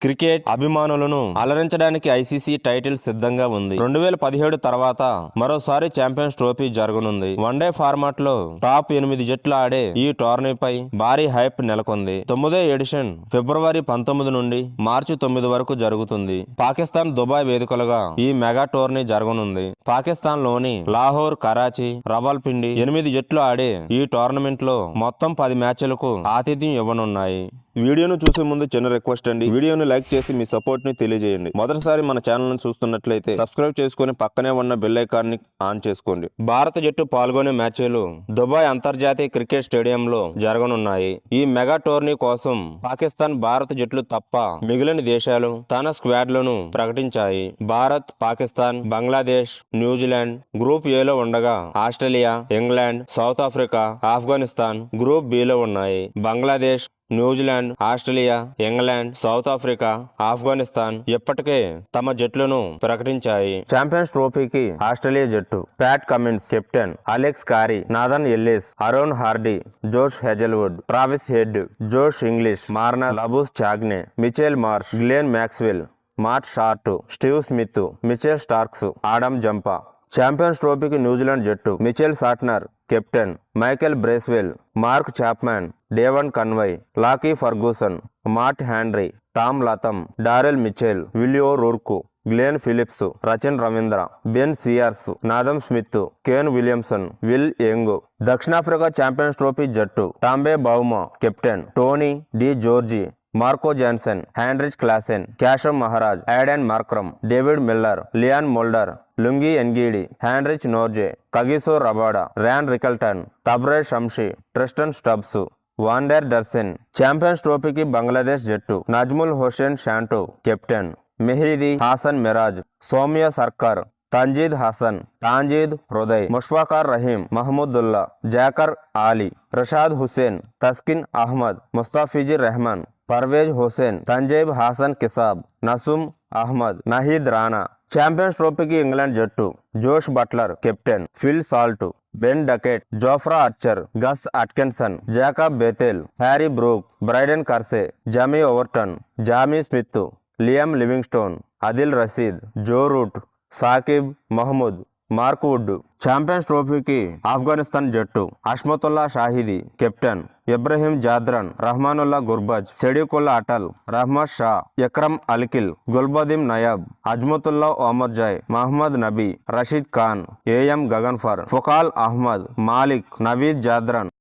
Cricket అభిమానులను అలరించడానికి ICC title సిద్ధంగా ఉంది. 2017 తర్వాత మరోసారి ఛాంపియన్స్ ట్రోఫీ జరగనుంది. వన్డే ఫార్మాట్ లో టాప్ 8 జట్లు ఆడే ఈ టోర్నీపై భారీ హైప్ నెలకొంది. 9వ ఎడిషన్ ఫిబ్రవరి 19 నుండి మార్చి 9 వరకు జరుగుతుంది. పాకిస్తాన్, దుబాయ్ వేదికలుగా ఈ మెగా టోర్నీ జరగనుంది. పాకిస్తాన్ లోని లాహోర్, కరాచీ, రవల్పిండి 8 జట్లు ఆడే ఈ టోర్నమెంట్ లో మొత్తం 10 మ్యాచ్లకు ఆతిథ్యం ఇవ్వనున్నాయి. వీడియోను చూసే ముందు చిన్న రిక్వెస్ట్ అండి, వీడియోను లైక్ చేసి మీ సపోర్ట్ ని తెలియజేయండి. మొదటిసారి మన ఛానల్ ను చూస్తున్నట్లయితే సబ్స్క్రైబ్ చేసుకుని పక్కనే ఉన్న బెల్ ఐకాన్ ని ఆన్ చేసుకోండి. భారత జట్టు పాల్గొనే మ్యాచ్లు దుబాయ్ అంతర్జాతీయ క్రికెట్ స్టేడియంలో జరగనున్నాయి. ఈ మెగా టోర్నీ కోసం పాకిస్తాన్, భారత జట్లు తప్ప మిగిలిన దేశాలు తన స్క్వాడ్లను ప్రకటించాయి. భారత్, పాకిస్తాన్, బంగ్లాదేశ్, న్యూజిలాండ్ గ్రూప్ ఏలో ఉండగా Australia, England, South Africa, Afghanistan group బిలో ఉన్నాయి. Bangladesh, New Zealand, Australia, England, South Africa, Afghanistan ఇప్పటికే తమ జట్లను ప్రకటించాయి. ఛాంపియన్స్ ట్రోఫీకి ఆస్ట్రేలియా జట్టు Pat Cummins captain, Alex Carey, Nathan Ellis, Aaron Hardie, Josh Hazlewood, Travis Head, Josh Inglis, Marnus Labuschagne, Mitchell Marsh, Glenn Maxwell, Matt Short, Steve Smith, Mitchell Starc, Adam Zampa. Champions ట్రోఫీకి New Zealand జట్టు Mitchell Santner captain, Michael Bracewell, Mark Chapman, Devon Conway, Lockie Ferguson, Matt Henry, Tom Latham, Daryl Mitchell, Will O'Rourke, Glenn Phillips, Rachin Ravindra, Ben Sears, Nathan Smith, Kane Williamson, Will Young. దక్షిణాఫ్రికా Champions Trophy జట్టు Temba Bavuma captain, Tony de Zorzi, Marco Jansen, Heinrich Klaasen, Keshav Maharaj, Aiden Markram, David Miller, Wiaan Mulder, Lungi Ngidi, Heinrich Nortje, Kagiso Rabada, Ryan Rickelton, Tabraiz Shamsi, Tristan Stubbs, van der Dussen. Champions ట్రోఫీకి బంగ్లాదేశ్ జట్టు Najmul Hussain షాంటో captain, మెహీదీ Haasan Miraz, Soumya సర్కార్, తంజీద్ హసన్, తాంజీద్ హృదయ్, ముష్ఫాకర్ రహీం, మహమూదుల్లా, జాకర్ ఆలీ, రషాద్ హుసేన్, తస్కిన్ అహ్మద్, ముస్తాఫిజుర్ రెహమాన్, పర్వేజ్ హుసేన్, తంజేబ్ హాసన్ కిసాబ్, నసూమ్ అహ్మద్, నహీద్ రానా. Champions ట్రోఫీకి England జట్టు జోష్ Buttler captain, Phil Salt, Ben Duckett, Jofra Archer, Gus Atkinson, Jacob Bethell, Harry Brook, Brydon కర్సే, జమీ Overton, Jamie Smith, Liam Livingstone, Adil Rashid, Joe Root, Saqib Mahmood, Mark Wood. Champions ట్రోఫీకి Afghanistan జట్టు అష్మతుల్లా Shahidi captain, Ibrahim జాద్రన్, Rahmanullah గుర్బజ్, సెడీకుల్లా Atal, Rahmad Shah, ఎక్రమ్ అల్కిల్, గుల్బదీం Nayab, Azmatullah ఓమర్జాయ్, Mohammed Nabi, Rashid Khan, AM గగన్ఫర్, ఫుకాల్ Ahmed, Malik, Naveed జాద్రన్.